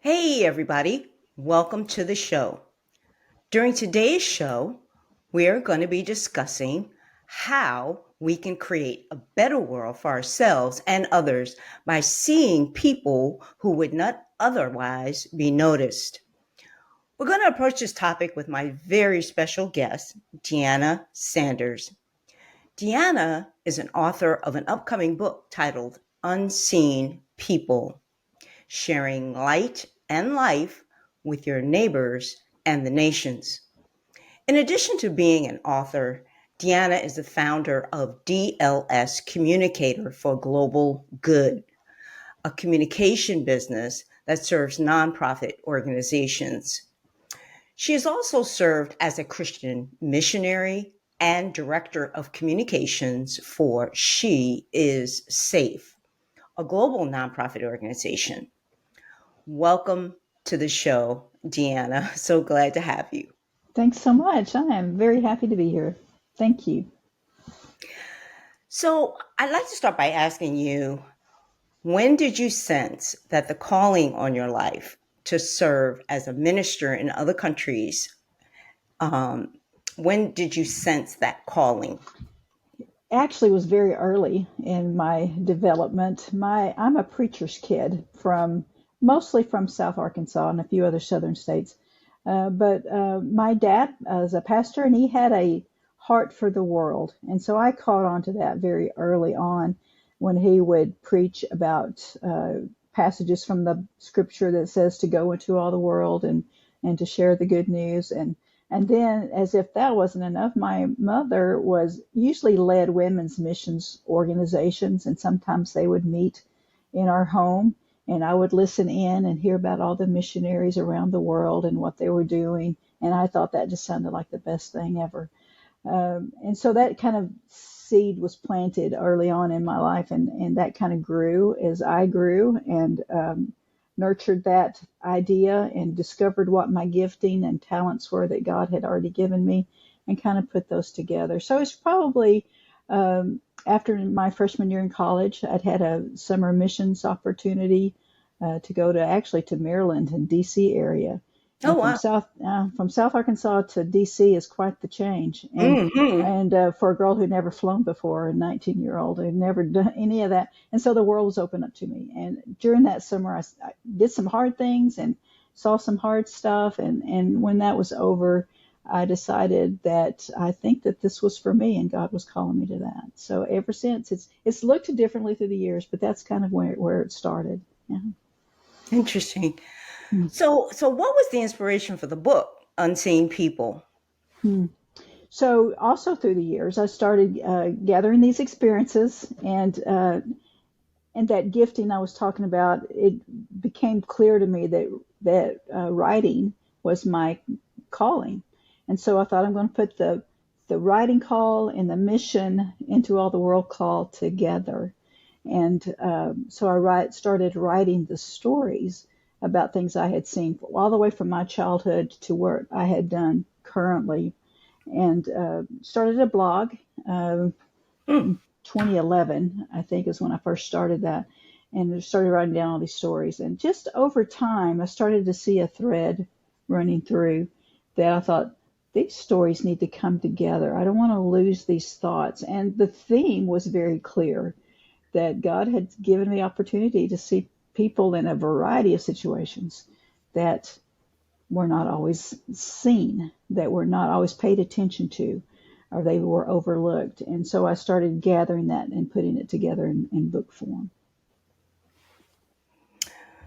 Hey, everybody. Welcome to the show. During today's show, we're going to be discussing how we can create a better world for ourselves and others by seeing people who would not otherwise be noticed. We're going to approach this topic with my very special guest, Deanna Sanders. Deanna is an author of an upcoming book titled Unseen People, sharing light and life with your neighbors and the nations. In addition to being an author, Deanna is the founder of DLS Communicator for Global Good, a communication business that serves nonprofit organizations. She has also served as a Christian missionary and director of communications for She Is Safe, a global nonprofit organization. Welcome to the show, Deanna. So glad to have you. Thanks so much. I am very happy to be here. Thank you. So, I'd like to start by asking you, when did you sense that the calling on your life to serve as a minister in other countries, um, when did you sense that calling? Actually, was very early in my development. I'm a preacher's kid from mostly from South Arkansas and a few other southern states. But my dad is a pastor, and he had a heart for the world, and so I caught on to that very early on when he would preach about passages from the scripture that says to go into all the world and to share the good news. And then, as if that wasn't enough, my mother was usually led women's missions organizations, and sometimes they would meet in our home, and I would listen in and hear about all the missionaries around the world and what they were doing. And I thought that just sounded like the best thing ever. And so that kind of seed was planted early on in my life, and that kind of grew as I grew and nurtured that idea and discovered what my gifting and talents were that God had already given me and kind of put those together. So it's probably after my freshman year in college, I'd had a summer missions opportunity to go to actually to Maryland and DC area. Oh, And wow. From South Arkansas to DC is quite the change. Hmm. And for a girl who'd never flown before, a 19-year-old who'd never done any of that, and so the world was open up to me. And during that summer, I did some hard things and saw some hard stuff. And when that was over, I decided that I think that this was for me, and God was calling me to that. So ever since, it's looked differently through the years, but that's kind of where it started. Yeah. Interesting. Hmm. So what was the inspiration for the book, Unseen People? Hmm. So also through the years, I started gathering these experiences, and that gifting I was talking about. It became clear to me that writing was my calling, and so I thought I'm going to put the writing call and the mission into all the world call together. And so started writing the stories about things I had seen all the way from my childhood to work I had done currently, and started a blog. Hmm. In 2011, I think, is when I first started that, and started writing down all these stories. And just over time, I started to see a thread running through that I thought, these stories need to come together. I don't want to lose these thoughts. And the theme was very clear that God had given me opportunity to see people in a variety of situations that were not always seen, that were not always paid attention to, or they were overlooked. And so I started gathering that and putting it together in book form.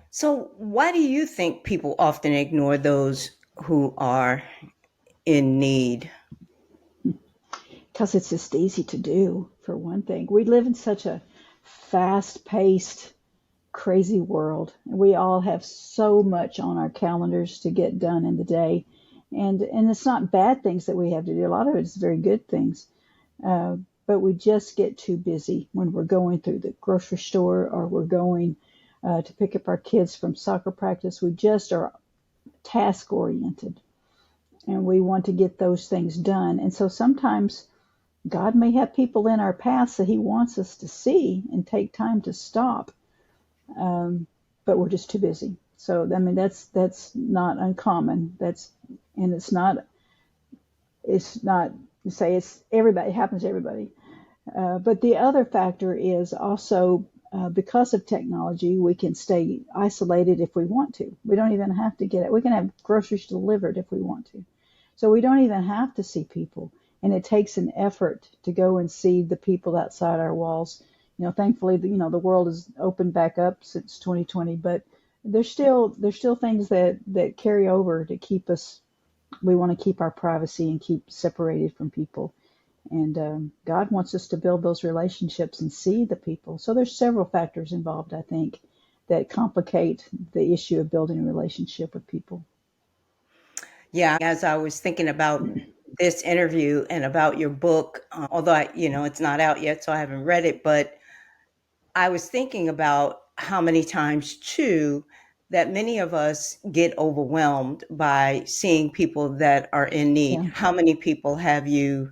So, why do you think people often ignore those who are in need? Because it's just easy to do, for one thing. We live in such a fast paced, crazy world. We all have so much on our calendars to get done in the day. And it's not bad things that we have to do. A lot of it is very good things. Uh, but we just get too busy when we're going through the grocery store or we're going to pick up our kids from soccer practice. We just are task oriented and we want to get those things done. And so sometimes God may have people in our paths that He wants us to see and take time to stop, um, but we're just too busy. So I mean that's not uncommon. And it's not to say it's everybody. It happens to everybody. But the other factor is also because of technology, we can stay isolated if we want to. We don't even have to get it. We can have groceries delivered if we want to. So we don't even have to see people. And it takes an effort to go and see the people outside our walls. Thankfully, the world has opened back up since 2020, but there's still things that carry over to keep us. We want to keep our privacy and keep separated from people. And God wants us to build those relationships and see the people. So there's several factors involved, I think, that complicate the issue of building a relationship with people. Yeah, as I was thinking about this interview and about your book, although it's not out yet, so I haven't read it, but I was thinking about how many times too that many of us get overwhelmed by seeing people that are in need. Yeah, How many people have you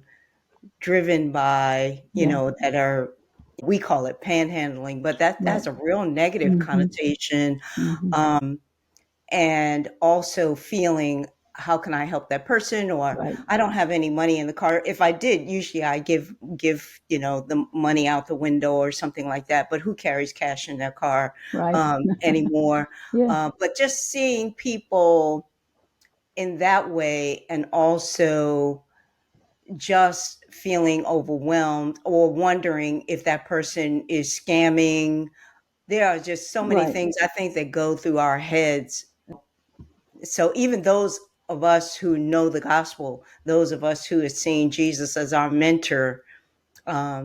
driven by, yeah, that are, we call it panhandling, but that right. has a real negative Hmm. connotation. Hmm. And also feeling, how can I help that person? Or Right, I don't have any money in the car. If I did, usually I give the money out the window or something like that. But who carries cash in their car right. anymore? Yeah, But just seeing people in that way, and also just feeling overwhelmed or wondering if that person is scamming. There are just so many right, things I think that go through our heads. So even those of us who know the gospel, those of us who have seen Jesus as our mentor,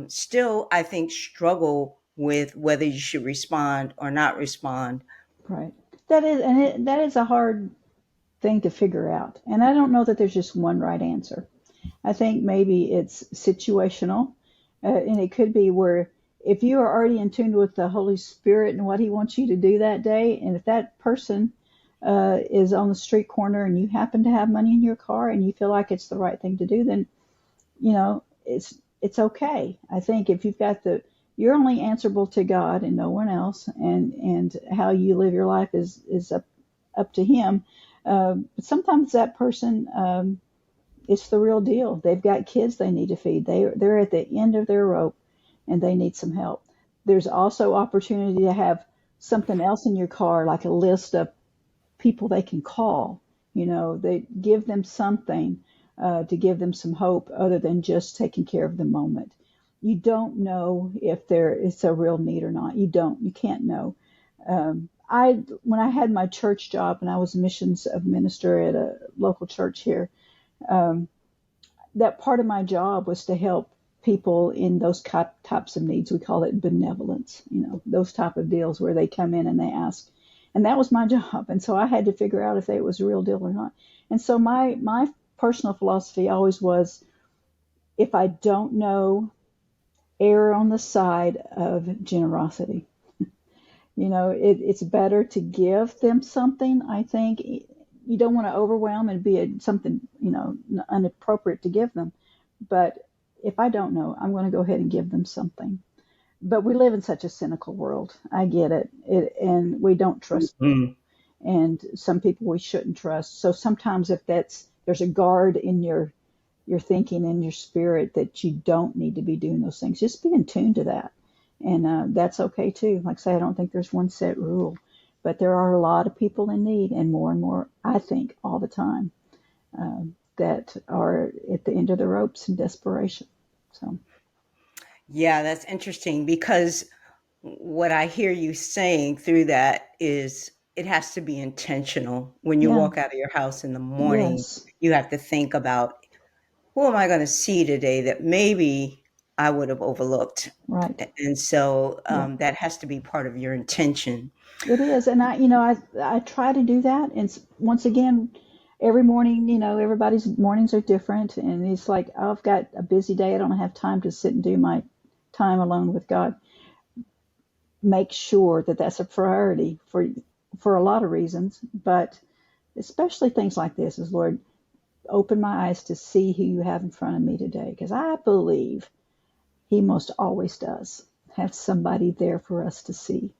still, I think, struggle with whether you should respond or not respond. right. That is a hard thing to figure out. And I don't know that there's just one right answer. I think maybe it's situational, and it could be where if you are already in tune with the Holy Spirit and what He wants you to do that day, and if that person is on the street corner and you happen to have money in your car and you feel like it's the right thing to do, then it's okay. I think if you're only answerable to God and no one else, and how you live your life is up to Him. But sometimes that person, it's the real deal. They've got kids they need to feed. They're at the end of their rope and they need some help. There's also opportunity to have something else in your car, like a list of people they can call. They give them something to give them some hope other than just taking care of the moment. You don't know if it's a real need or not. You can't know. When I had my church job and I was a missions minister at a local church here, um, that part of my job was to help people in those types of needs. We call it benevolence, those type of deals where they come in and they ask. And that was my job. And so I had to figure out if it was a real deal or not. And so my personal philosophy always was, if I don't know, err on the side of generosity. It's better to give them something. I think you don't want to overwhelm and be something, inappropriate to give them. But if I don't know, I'm going to go ahead and give them something. But we live in such a cynical world. I get it. And we don't trust. Mm. And some people we shouldn't trust. So sometimes if there's a guard in your thinking and your spirit that you don't need to be doing those things, just be in tune to that. And that's okay too. Like I say, I don't think there's one set rule, but there are a lot of people in need, and more, I think, all the time, that are at the end of the ropes in desperation. So, Yeah, that's interesting because what I hear you saying through that is it has to be intentional. When you yeah, walk out of your house in the morning, yes, you have to think about, who am I going to see today that maybe I would have overlooked? right. And so Yeah, that has to be part of your intention. it is. And I try to do that. And once again, every morning, everybody's mornings are different. And it's like, oh, I've got a busy day. I don't have time to sit and do my time alone with God. Make sure that that's a priority for a lot of reasons, but especially things like this is, Lord, open my eyes to see who you have in front of me today, because I believe He most always does have somebody there for us to see.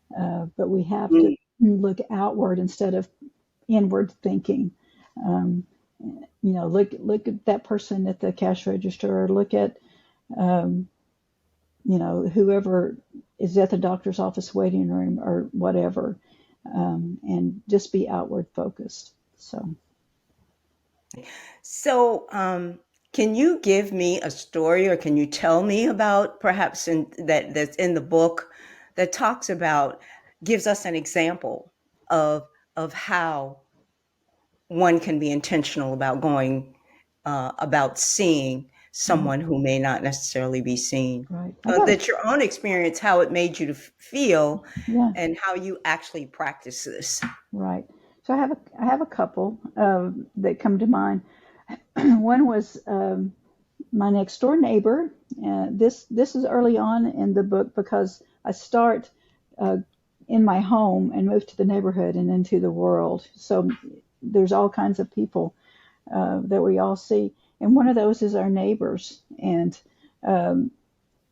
But we have to, Mm. look outward instead of inward thinking. Um, look at that person at the cash register, or look at whoever is at the doctor's office waiting room or whatever, and just be outward focused. So, So, can you give me a story, or can you tell me about perhaps that's in the book that talks about, gives us an example of how one can be intentional about going about seeing right, someone who may not necessarily be seen. right. I got That your own experience, how it made you to feel, yeah, and how you actually practice this. right. So I have a couple that come to mind. One was my next door neighbor. This is early on in the book because I start uh, in my home and move to the neighborhood and into the world. So there's all kinds of people that we all see, and one of those is our neighbors. And um,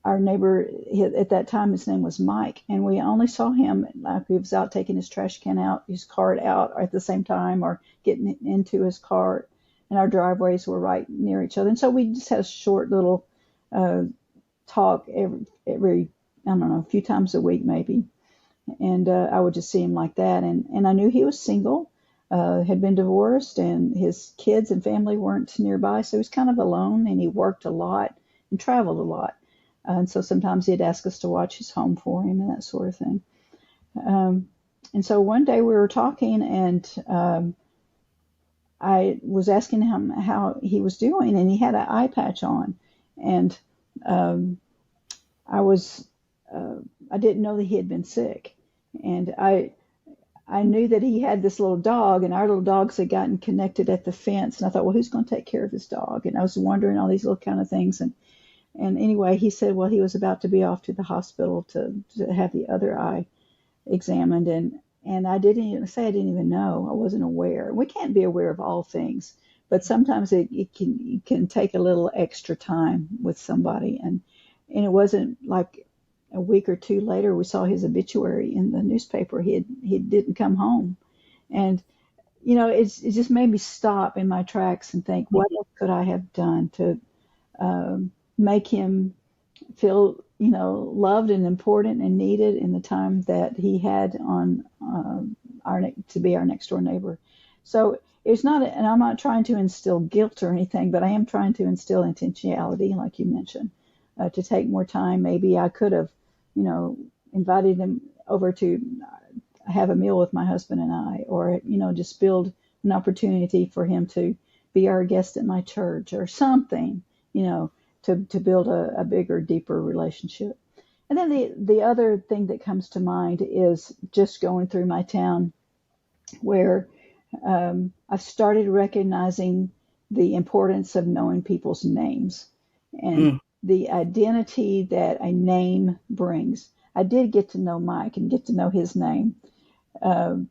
our neighbor at that time, his name was Mike, and we only saw him like he was out taking his trash can out, his cart out at the same time, or getting into his cart. And our driveways were right near each other, and so we just had a short little uh, talk every I don't know, a few times a week maybe. And I would just see him like that, and I knew he was single, had been divorced, and his kids and family weren't nearby, so he was kind of alone, and he worked a lot and traveled a lot. And so sometimes he'd ask us to watch his home for him and that sort of thing. Um, and so one day we were talking, and I was asking him how he was doing, and he had an eye patch on, and um, I was uh, I didn't know that he had been sick, and I knew that he had this little dog, and our little dogs had gotten connected at the fence, and I thought, well, who's going to take care of his dog? And I was wondering all these little kind of things, and anyway, he said, well, he was about to be off to the hospital to have the other eye examined, and I didn't even say I didn't even know. I wasn't aware. We can't be aware of all things, but sometimes it can take a little extra time with somebody, and it wasn't like a week or two later we saw his obituary in the newspaper. He didn't come home, and it just made me stop in my tracks and think, what else could I have done to make him feel loved and important and needed in the time that he had on to be our next door neighbor. So it's not, and I'm not trying to instill guilt or anything, but I am trying to instill intentionality, like you mentioned, to take more time. Maybe I could have, you know, invited him over to have a meal with my husband and I, or just build an opportunity for him to be our guest at my church or something, you know, to build a bigger, deeper relationship. And then the other thing that comes to mind is just going through my town where I've started recognizing the importance of knowing people's names and Mm. the identity that a name brings. I did get to know Mike and get to know his name. Um,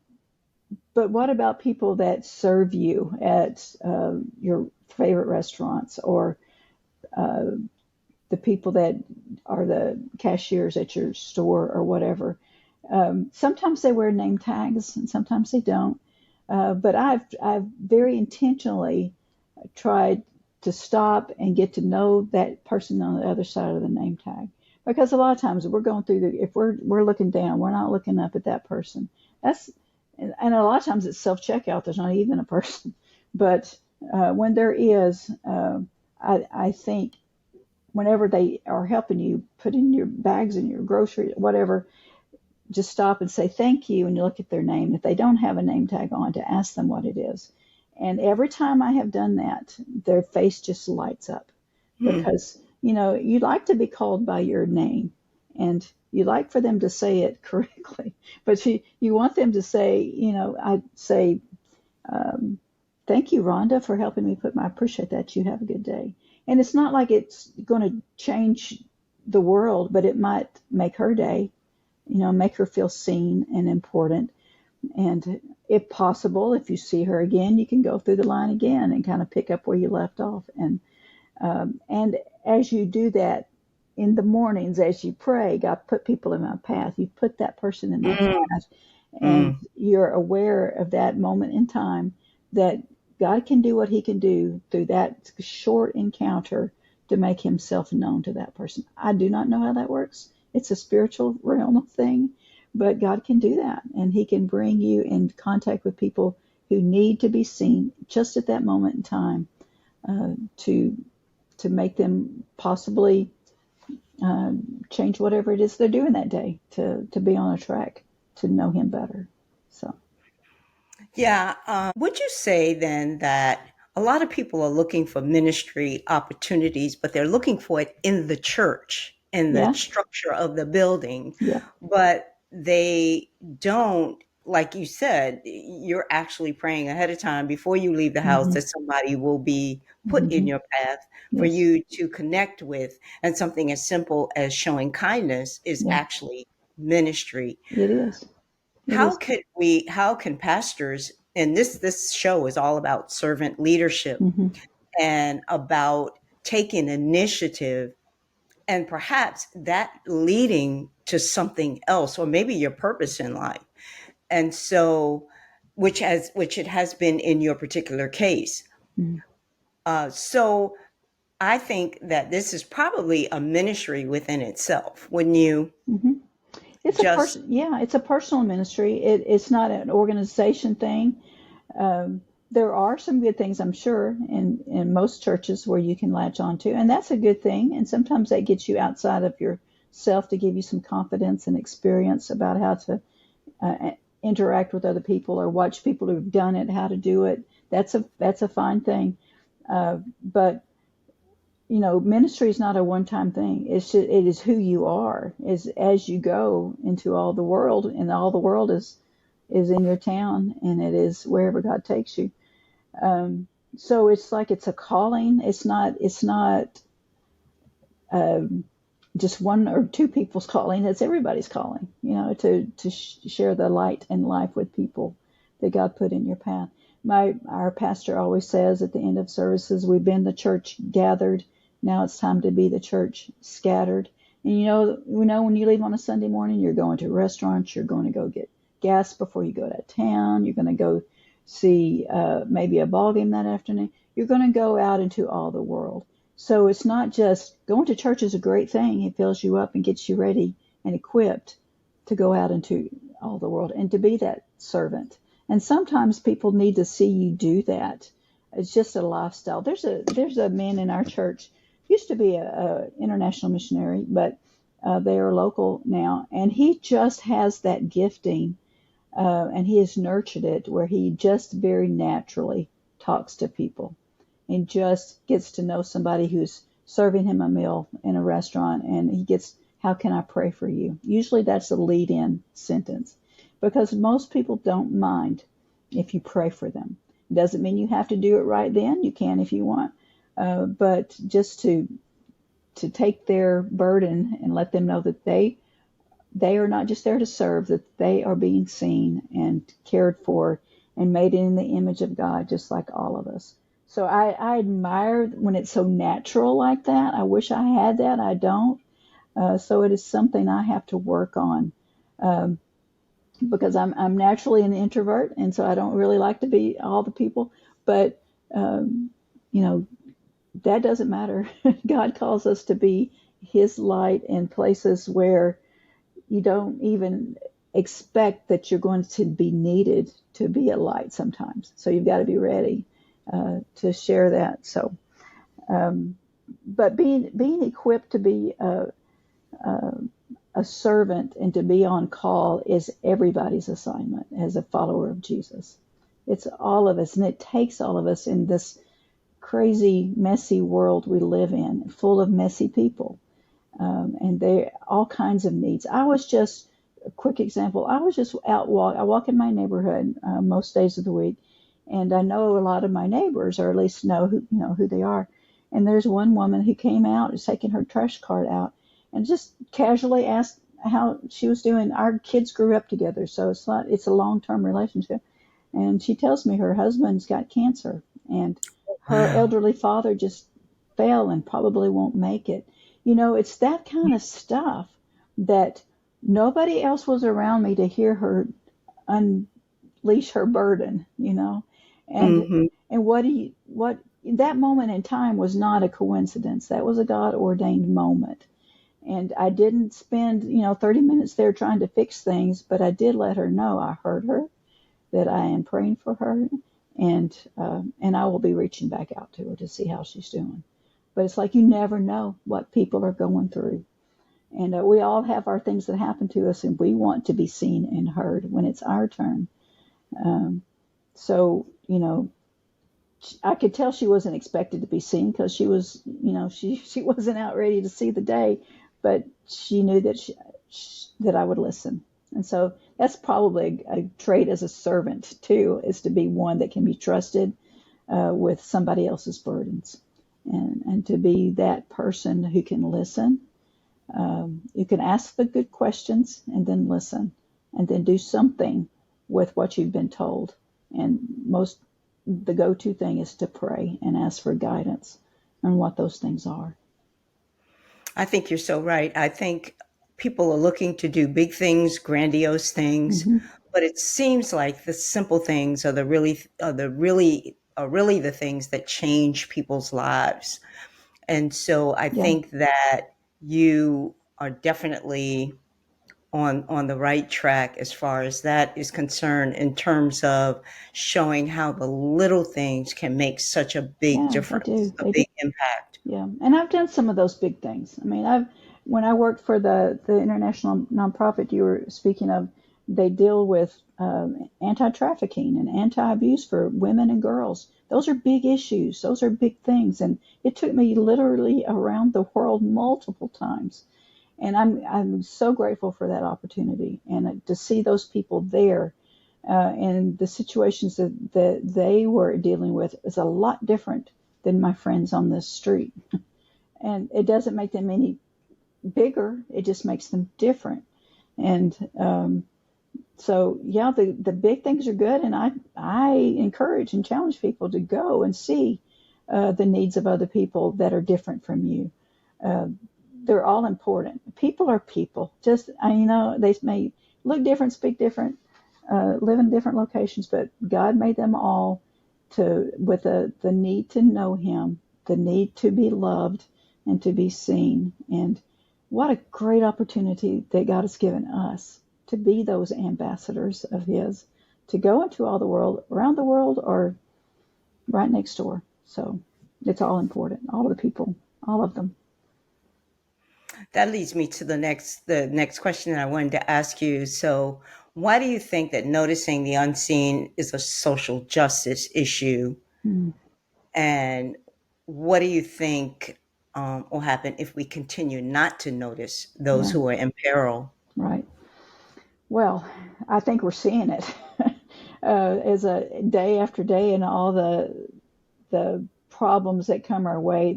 but what about people that serve you at your favorite restaurants, or uh, the people that are the cashiers at your store or whatever? Sometimes they wear name tags and sometimes they don't. But I've very intentionally tried to stop and get to know that person on the other side of the name tag, because a lot of times we're going through if we're looking down, we're not looking up at that person. That's and a lot of times it's self checkout. There's not even a person, but when there is, I think whenever they are helping you put in your bags and your groceries, whatever, just stop and say thank you and you look at their name. If they don't have a name tag on, to ask them what it is. And every time I have done that, their face just lights up, Mm. because you like to be called by your name, and you like for them to say it correctly, but you want them to say, I say, um, thank you, Rhonda, for helping me I appreciate that. You have a good day. And it's not like it's going to change the world, but it might make her day, make her feel seen and important. And if possible, if you see her again, you can go through the line again and kind of pick up where you left off. And as you do that in the mornings, as you pray, God put people in my path. You put that person in my Mm. path, and Mm. you're aware of that moment in time that God can do what he can do through that short encounter to make himself known to that person. I do not know how that works. It's a spiritual realm thing, but God can do that, and he can bring you in contact with people who need to be seen just at that moment in time, to make them possibly change whatever it is they're doing that day to be on a track to know him better. So Yeah. Would you say then that a lot of people are looking for ministry opportunities, but they're looking for it in the church, in the yeah, structure of the building, yeah, but they don't, like you said, you're actually praying ahead of time before you leave the house hmm that somebody will be put in hmm your path for yes, you to connect with. And something as simple as showing kindness is yeah, actually ministry. it is, it How is. could we, how can pastors, and this show is all about servant leadership hmm and about taking initiative and perhaps that leading to something else or maybe your purpose in life. And so which it has been in your particular case. So I think that this is probably a ministry within itself when you hmm It's a just person, yeah, it's a personal ministry. It's not an organization thing. Um, there are some good things, I'm sure, in most churches where you can latch on to, and that's a good thing. And sometimes that gets you outside of yourself to give you some confidence and experience about how to interact with other people or watch people who've done it, how to do it. That's a fine thing. But ministry is not a one-time thing. It is who you are. Is as you go into all the world, and all the world is in your town, and it is wherever God takes you. Um, so it's like it's a calling. It's not um, just one or two people's calling. It's everybody's calling. To share the light and life with people that God put in your path. Our pastor always says at the end of services, "We've been the church gathered. Now it's time to be the church scattered." And when you leave on a Sunday morning, you're going to restaurants. You're going to go get gas before you go to town. You're going to go see maybe a ball game that afternoon. You're going to go out into all the world. So it's not just going to church is a great thing. It fills you up and gets you ready and equipped to go out into all the world and to be that servant. And sometimes people need to see you do that. It's just a lifestyle. There's a man in our church, used to be a international missionary, but they are local now, and he just has that gifting, and he has nurtured it where he just very naturally talks to people and just gets to know somebody who's serving him a meal in a restaurant, and he gets, "How can I pray for you?" Usually that's a lead in sentence because most people don't mind if you pray for them. It doesn't mean you have to do it right then. You can if you want. But just to take their burden and let them know that they are not just there to serve, that they are being seen and cared for and made in the image of God, just like all of us. So I admire when it's so natural like that. I wish I had that. I don't. So it is something I have to work on, um, because I'm naturally an introvert, and so I don't really like to be all the people. But um, you know that doesn't matter. God calls us to be His light in places where you don't even expect that you're going to be needed to be a light sometimes. So you've got to be ready to share that. So, um, but being equipped to be a servant and to be on call is everybody's assignment as a follower of Jesus. It's all of us, and it takes all of us in this crazy, messy world we live in, full of messy people, and they all kinds of needs. I was just a quick example. I was just I walk in my neighborhood most days of the week, and I know a lot of my neighbors, or at least know who they are. And there's one woman who came out, is taking her trash cart out, and just casually asked how she was doing. Our kids grew up together, so it's a long-term relationship. And she tells me her husband's got cancer, and her wow. elderly father just fell and probably won't make it. It's that kind of stuff that nobody else was around me to hear her unleash her burden, you know. And Hmm. what that moment in time was not a coincidence. That was a God ordained moment. And I didn't spend, 30 minutes there trying to fix things, but I did let her know I heard her, that I am praying for her, and I will be reaching back out to her to see how she's doing. But it's like you never know what people are going through, and we all have our things that happen to us, and we want to be seen and heard when it's our turn. Um, so I could tell she wasn't expected to be seen because she was, she wasn't out ready to see the day, but she knew that that I would listen. And so that's probably a trait as a servant too, is to be one that can be trusted with somebody else's burdens, and to be that person who can listen. You can ask the good questions and then listen, and then do something with what you've been told. And the go-to thing is to pray and ask for guidance on what those things are. I think you're so right. I think people are looking to do big things, grandiose things, Hmm. but it seems like the simple things are really the things that change people's lives. And so I Yeah, think that you are definitely on the right track as far as that is concerned, in terms of showing how the little things can make such a big yeah, they difference, do. a They do. big impact. Yeah, and I've done some of those big things. I mean, when I worked for the international nonprofit you were speaking of, they deal with anti-trafficking and anti-abuse for women and girls. Those are big issues. Those are big things, and it took me literally around the world multiple times. And I'm so grateful for that opportunity, and to see those people there, and the situations that they were dealing with is a lot different than my friends on this street. And it doesn't make them any bigger, it just makes them different. And so yeah, the big things are good, and I encourage and challenge people to go and see the needs of other people that are different from you. uh, they're all important. People are people. Just they may look different, speak different, live in different locations, but God made them all to with the need to know Him, the need to be loved and to be seen. And what a great opportunity that God has given us to be those ambassadors of His, to go into all the world, around the world, or right next door. So it's all important. All of the people, all of them. That leads me to the next question that I wanted to ask you. So, why do you think that noticing the unseen is a social justice issue? Mm, And what do you think will happen if we continue not to notice those yeah, who are in peril? right. Well, I think we're seeing it as a day after day, and all the problems that come our way.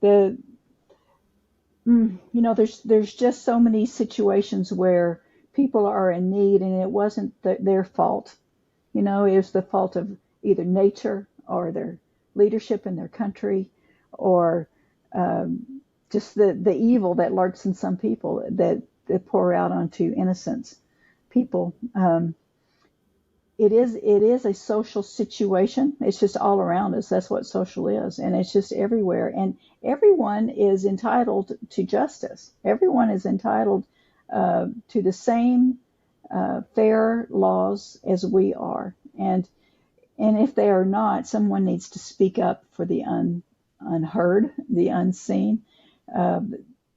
The there's just so many situations where people are in need, and it wasn't their fault. It was the fault of either nature or their leadership in their country, or just the evil that lurks in some people that pour out onto innocent people. It is a social situation. It's just all around us. That's what social is, and it's just everywhere. And everyone is entitled to justice. Everyone is entitled to the same fair laws as we are. And if they are not, someone needs to speak up for the unheard, the unseen. Uh,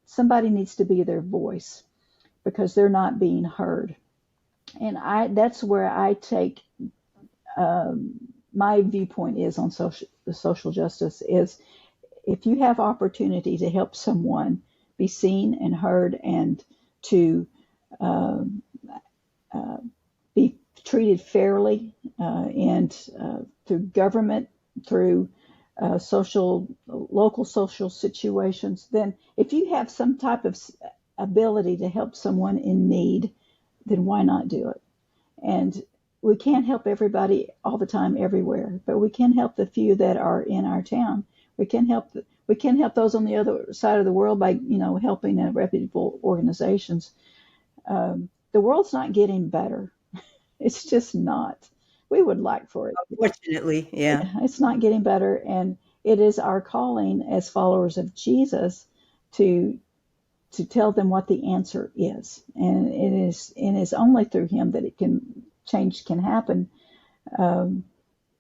Somebody needs to be their voice because they're not being heard. And that's where I take my viewpoint is on social justice is, if you have opportunity to help someone be seen and heard, and to um, uh, be treated fairly, and through government, through local social situations, then if you have some type of ability to help someone in need, then why not do it? And we can't help everybody all the time everywhere, but we can help the few that are in our town. We can help those on the other side of the world by helping reputable organizations. The world's not getting better. It's just not. We would like for it. Unfortunately, yeah. It's not getting better, and it is our calling as followers of Jesus to tell them what the answer is, and it's only through Him that it can change can happen. Um,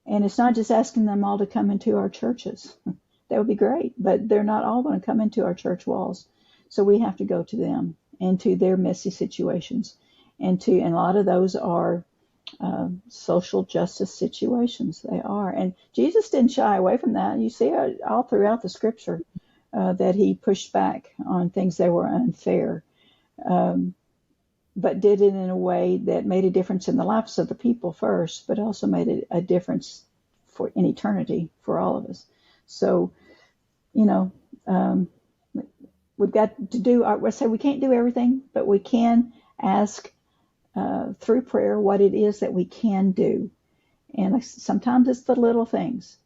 and it's not just asking them all to come into our churches. That would be great, but they're not all going to come into our church walls. So we have to go to them and to their messy situations, and a lot of those are social justice situations. They are, and Jesus didn't shy away from that. You see it all throughout the Scripture that He pushed back on things that were unfair, um, but did it in a way that made a difference in the lives of the people first, but also made a difference for in eternity for all of us. So, you know, um, we've got to do our, we say we can't do everything, but we can ask through prayer what it is that we can do. And sometimes it's the little things.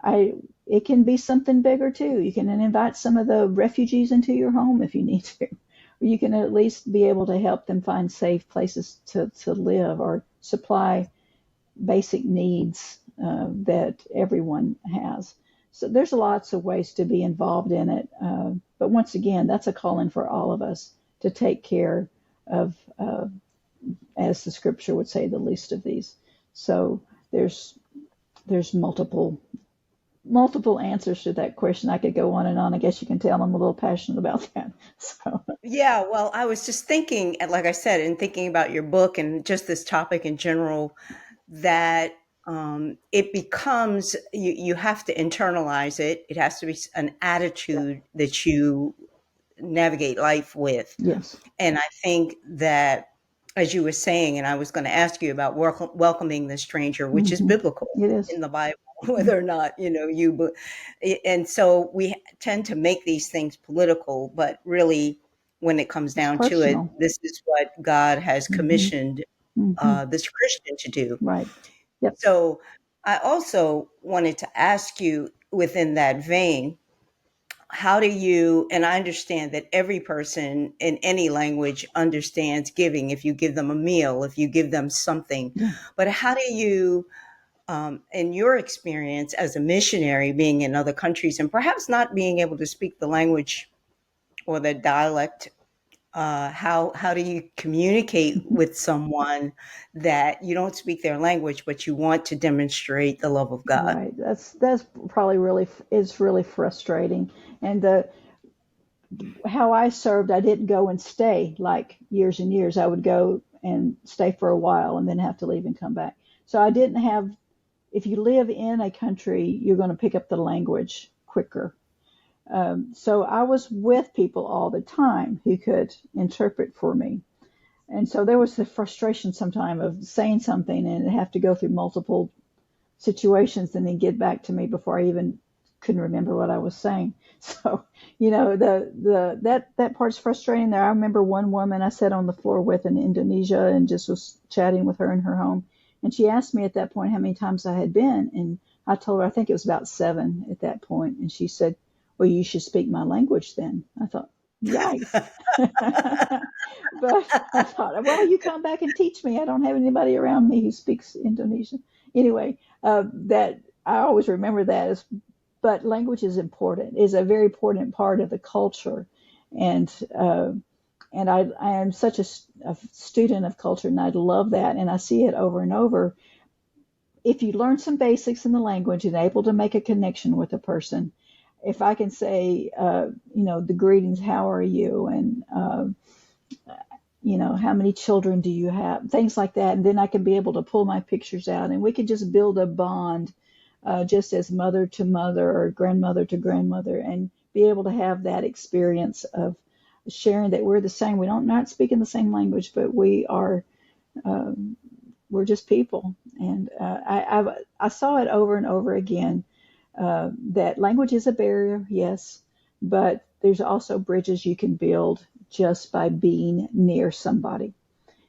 It can be something bigger too. You can invite some of the refugees into your home if you need to. Or you can at least be able to help them find safe places to live or supply basic needs that everyone has. So there's lots of ways to be involved in it. But once again, that's a calling for all of us to take care of, as the scripture would say, the least of these. So there's multiple answers to that question. I could go on and on. I guess you can tell I'm a little passionate about that. So Yeah, well, I was just thinking, and like I said, in thinking about your book and just this topic in general, that it becomes you have to internalize it. It has to be an attitude that you navigate life with. yes. And I think that, as you were saying, and I was going to ask you about welcoming the stranger, which is Hmm. biblical It is. in the Bible, whether or not you. And so we tend to make these things political, but really, when it comes It's down to it, personal. this is what God has Hmm. commissioned Hmm. this Christian to do. Right. Yep. So I also wanted to ask you, within that vein, how do you, and I understand that every person in any language understands giving, if you give them a meal, if you give them something, Yeah. but how do you, in your experience as a missionary, being in other countries and perhaps not being able to speak the language or the dialect, how do you communicate with someone that you don't speak their language, but you want to demonstrate the love of God? Right. That's probably really is really frustrating. And the how I served, I didn't go and stay like years and years. I would go and stay for a while and then have to leave and come back. So I didn't have. If you live in a country, you're going to pick up the language quicker. So I was with people all the time who could interpret for me. And so there was the frustration sometime of saying something and have to go through multiple situations and then get back to me before I even couldn't remember what I was saying. So, that part's frustrating there. I remember one woman I sat on the floor with in Indonesia and just was chatting with her in her home. And she asked me at that point how many times I had been. And I told her, I think it was about 7 at that point. And she said, well, you should speak my language then. I thought, yikes. But I thought, well, you come back and teach me. I don't have anybody around me who speaks Indonesian. Anyway, that I always remember that as, but language is important, is a very important part of the culture. And, I am such a student of culture and I love that. And I see it over and over. If you learn some basics in the language and able to make a connection with a person, if I can say, the greetings, how are you? And, how many children do you have? Things like that. And then I can be able to pull my pictures out and we can just build a bond, just as mother to mother or grandmother to grandmother, and be able to have that experience of sharing that we're the same. We don't not speaking the same language, but um, we're just people. And I saw it over and over again, that language is a barrier, yes, but there's also bridges you can build just by being near somebody.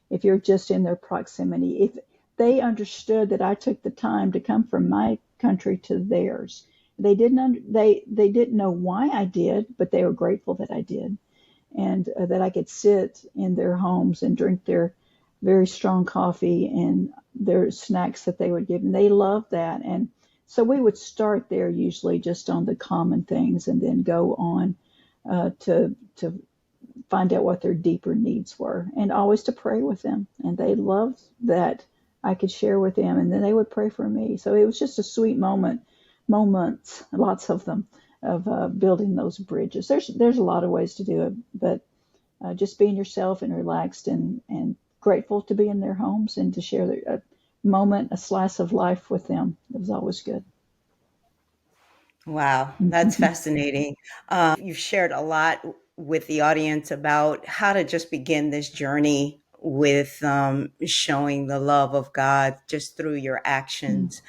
If you're just in their proximity, if they understood that I took the time to come from my country to theirs, they didn't know why I did, but they were grateful that I did, and that I could sit in their homes and drink their very strong coffee and their snacks that they would give. And they loved that. And so we would start there usually just on the common things and then go on to find out what their deeper needs were and always to pray with them. And they loved that I could share with them and then they would pray for me. So it was just a sweet moments, lots of them, of building those bridges. There's a lot of ways to do it, but just being yourself and relaxed and grateful to be in their homes and to share a moment, a slice of life with them. It was always good. Wow, that's fascinating. You've shared a lot with the audience about how to just begin this journey with showing the love of God just through your actions.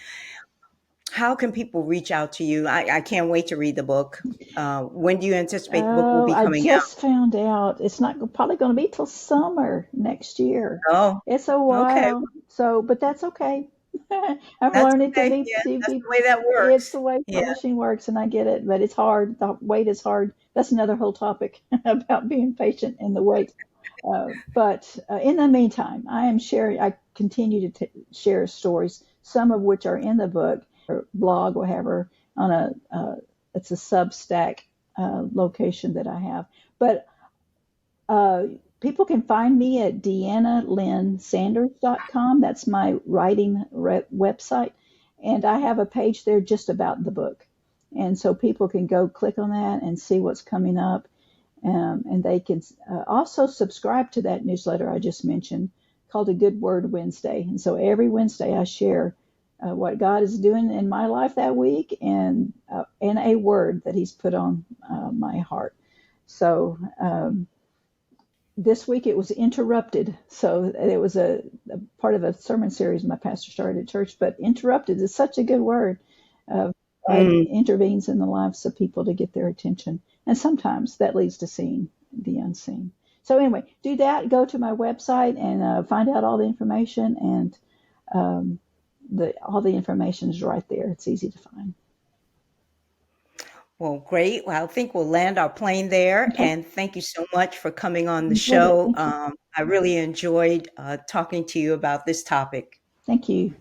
How can people reach out to you? I can't wait to read the book. When do you anticipate the book will Oh, be I coming out? just found out it's not probably going to be till summer next year. Oh, It's a okay. while, so but that's okay. I've That's learned it to okay. Yeah, that's be the way that it's works. the way Yeah. publishing works, and I get it, but it's hard. The wait is hard. That's another whole topic about being patient in the wait. But in the meantime, I am sharing. I continue to share stories, some of which are in the book or blog, or whatever, on it's a Substack location that I have. But uh, people can find me at deannalynnsanders.com. That's my writing website. And I have a page there just about the book. And so people can go click on that and see what's coming up. And they can also subscribe to that newsletter I just mentioned called A Good Word Wednesday. And so every Wednesday I share what God is doing in my life that week and a word that He's put on my heart. So this week it was interrupted. So it was a part of a sermon series my pastor started at church, but interrupted is such a good word. God Mm. intervenes in the lives of people to get their attention. And sometimes that leads to seeing the unseen. So anyway, do that. Go to my website and find out all the information. And um, all the information is right there. It's easy to find. Well, great. Well, I think we'll land our plane there. Okay. And thank you so much for coming on the Enjoyed it. show. Thank you. I really enjoyed talking to you about this topic. Thank you.